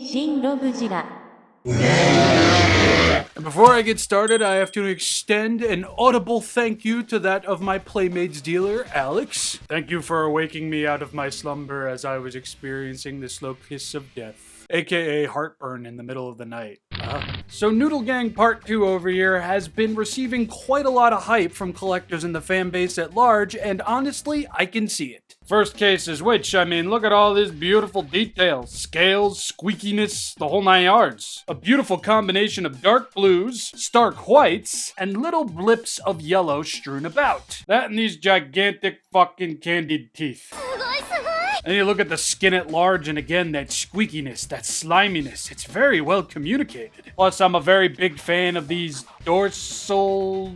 AShinyObject. Before I get started, I have to extend an audible thank you to that of my Playmates dealer, Alex. Thank you for waking me out of my slumber as I was experiencing the slow kiss of death, aka heartburn in the middle of the night. So Noodle Gang Part 2 over here has been receiving quite a lot of hype from collectors in the fanbase at large, and honestly, I can see it. First case is which, I mean, look at all this beautiful detail. Scales, squeakiness, the whole 9 yards. A beautiful combination of dark blues, stark whites, and little blips of yellow strewn about. That and these gigantic fucking candied teeth. And you look at the skin at large, and again, that squeakiness, that sliminess, it's very well communicated. Plus, I'm a very big fan of these dorsal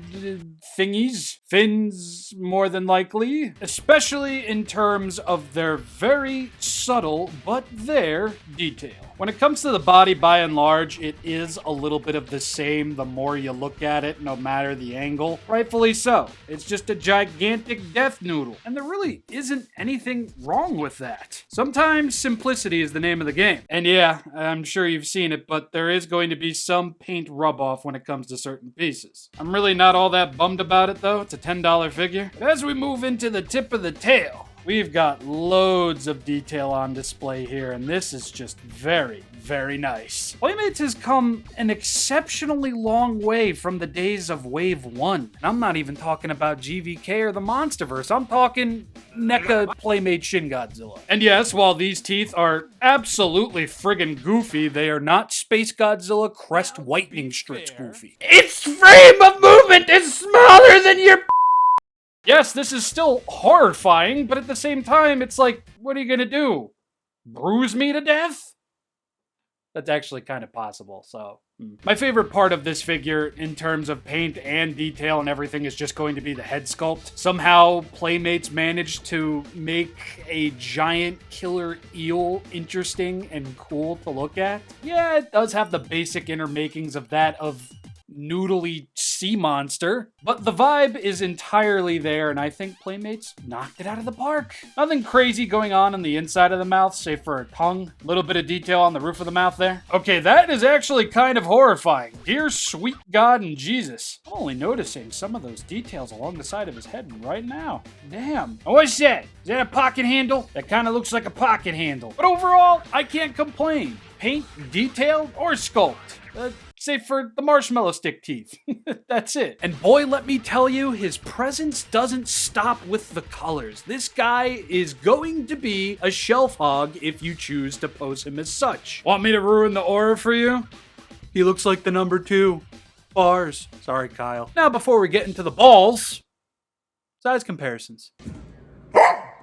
thingies, fins more than likely, especially in terms of their very subtle but there detail. When it comes to the body, by and large, it is a little bit of the same the more you look at it, no matter the angle. Rightfully so. It's just a gigantic death noodle, and there really isn't anything wrong with that. Sometimes simplicity is the name of the game. And yeah, I'm sure you've seen it, but there is going to be some paint rub-off when it comes to certain pieces. I'm really not all that bummed about it, though. It's a $10 figure. As we move into the tip of the tail, we've got loads of detail on display here, and this is just very, very nice. Playmates has come an exceptionally long way from the days of Wave 1. And I'm not even talking about GVK or the Monsterverse. I'm talking NECA Playmate Shin Godzilla. And yes, while these teeth are absolutely friggin' goofy, they are not Space Godzilla crest whitening strips goofy. Its frame of movement is smaller than your Yes, this is still horrifying, but at the same time, it's like, what are you gonna do? Bruise me to death? That's actually kind of possible, so. My favorite part of this figure, in terms of paint and detail and everything, is just going to be the head sculpt. Somehow, Playmates managed to make a giant killer eel interesting and cool to look at. Yeah, it does have the basic inner makings of that of noodly sea monster, but the vibe is entirely there, and I think Playmates knocked it out of the park. Nothing crazy going on the inside of the mouth, save for a tongue. A little bit of detail on the roof of the mouth there. Okay, that is actually kind of horrifying. Dear sweet God and Jesus. I'm only noticing some of those details along the side of his head right now. Damn. And what's that? Is that a pocket handle? That kind of looks like a pocket handle. But overall, I can't complain. Paint, detail, or sculpt. Save for the marshmallow stick teeth. That's it. And boy, let me tell you, his presence doesn't stop with the colors. This guy is going to be a shelf hog if you choose to pose him as such. Want me to ruin the aura for you? He looks like the number 2. Bars. Sorry, Kyle. Now, before we get into the balls, size comparisons.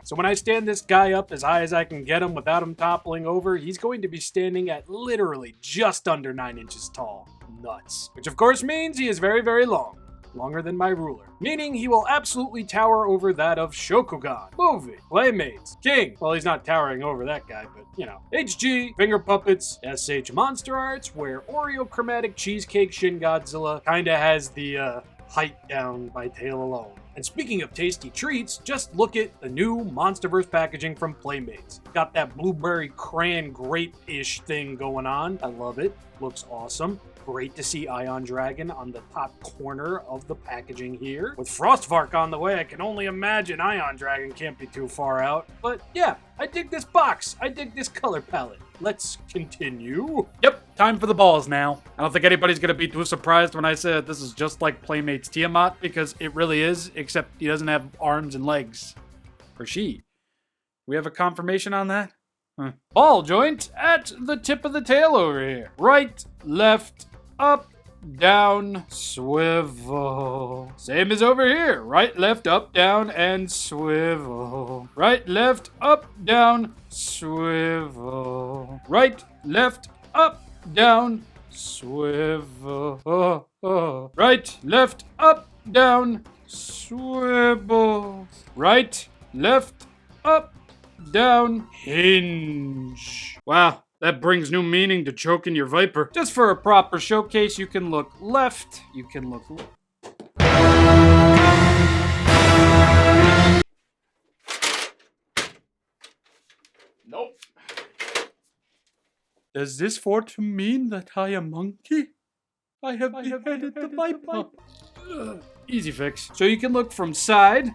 So when I stand this guy up as high as I can get him without him toppling over, he's going to be standing at literally just under 9 inches tall. Nuts. Which of course means he is very, very long. Longer than my ruler. Meaning he will absolutely tower over that of Shokugan, Movie, Playmates, King. Well, he's not towering over that guy, but you know. HG, Finger Puppets, SH Monster Arts, where Oreo Chromatic Cheesecake Shin Godzilla kinda has the height down by tail alone. And speaking of tasty treats, just look at the new Monsterverse packaging from Playmates. Got that blueberry crayon grape-ish thing going on. I love it. Looks awesome. Great to see Ion Dragon on the top corner of the packaging here. With Frostvark on the way, I can only imagine Ion Dragon can't be too far out. But yeah, I dig this box. I dig this color palette. Let's continue. Yep, time for the balls now. I don't think anybody's gonna be too surprised when I say that this is just like Playmates Tiamat, because it really is, except he doesn't have arms and legs. Or she. We have a confirmation on that? Ball joint at the tip of the tail over here. Right, left, up, down, swivel. Same as over here. Right, left, up, down, and swivel. Right, left, up, down, swivel. Right, left, up, down, swivel. Right, left, up, down, swivel. Right, left, up, down, hinge. Wow. That brings new meaning to choking your Viper. Just for a proper showcase, you can look left, you can look Nope. Does this fort mean that I am monkey? I have beheaded the viper. Easy fix. So you can look from side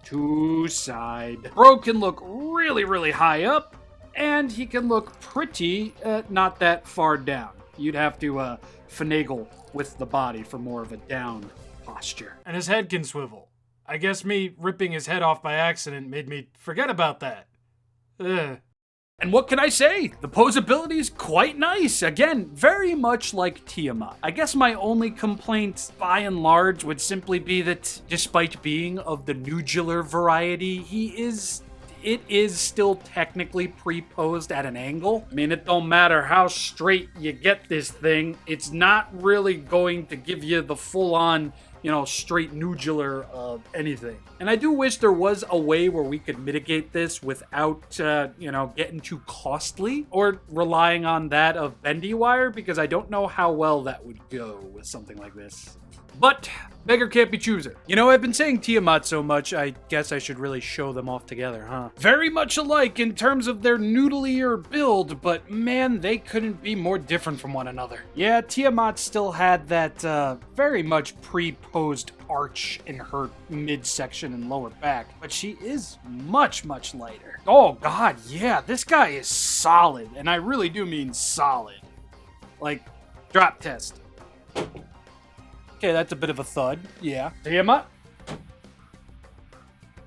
to side. Bro can look really, really high up, and he can look pretty not that far down. You'd have to finagle with the body for more of a down posture. And his head can swivel. I guess me ripping his head off by accident made me forget about that. Ugh. And what can I say? The posability is quite nice. Again, very much like Tiamat. I guess my only complaint, by and large, would simply be that despite being of the nodular variety, it is still technically pre-posed at an angle. I mean, it don't matter how straight you get this thing, it's not really going to give you the full-on, straight nodular of anything. And I do wish there was a way where we could mitigate this without, getting too costly or relying on that of bendy wire, because I don't know how well that would go with something like this. But beggar can't be chooser. I've been saying Tiamat so much, I guess I should really show them off together, huh? Very much alike in terms of their noodlier build, but man, they couldn't be more different from one another. Yeah, Tiamat still had that very much pre-posed arch in her midsection and lower back, but she is much, much lighter. Oh god, yeah, this guy is solid, and I really do mean solid. Like, drop test. Okay, that's a bit of a thud. Yeah. Tiamat?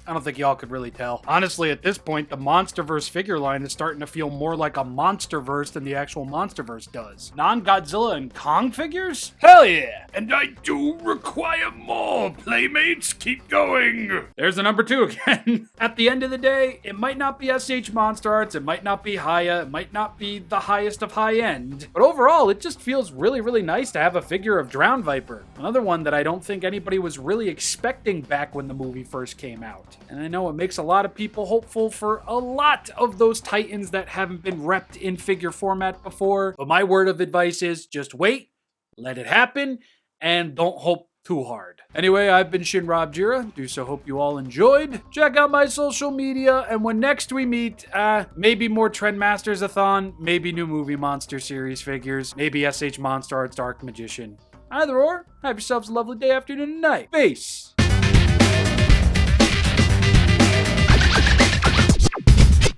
I don't think y'all could really tell. Honestly, at this point, the Monsterverse figure line is starting to feel more like a Monsterverse than the actual Monsterverse does. Non-Godzilla and Kong figures? Hell yeah! And I do require more, Playmates. Keep going! There's the number 2 again. At the end of the day, it might not be SH Monster Arts, it might not be Haya, it might not be the highest of high end, but overall, it just feels really, really nice to have a figure of Drownviper. Another one that I don't think anybody was really expecting back when the movie first came out. And I know it makes a lot of people hopeful for a lot of those titans that haven't been repped in figure format before. But my word of advice is just wait, let it happen, and don't hope too hard. Anyway, I've been ShinRobJira. Do so hope you all enjoyed. Check out my social media, and when next we meet, maybe more Trendmasters-a-thon, maybe new Movie Monster series figures, maybe SH Monster Arts Dark Magician. Either or, have yourselves a lovely day, afternoon, and night. Peace!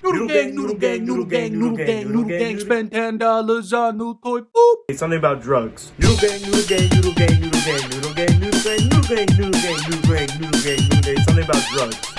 Noodle gang, noodle gang, noodle gang, noodle gang, noodle gang, spend $10 on new toy, boop! It's something about drugs. Noodle gang, noodle gang, noodle gang, noodle gang, noodle gang, noodle gang, noodle gang, noodle gang, noodle gang, noodle gang, noodle gang, something about drugs.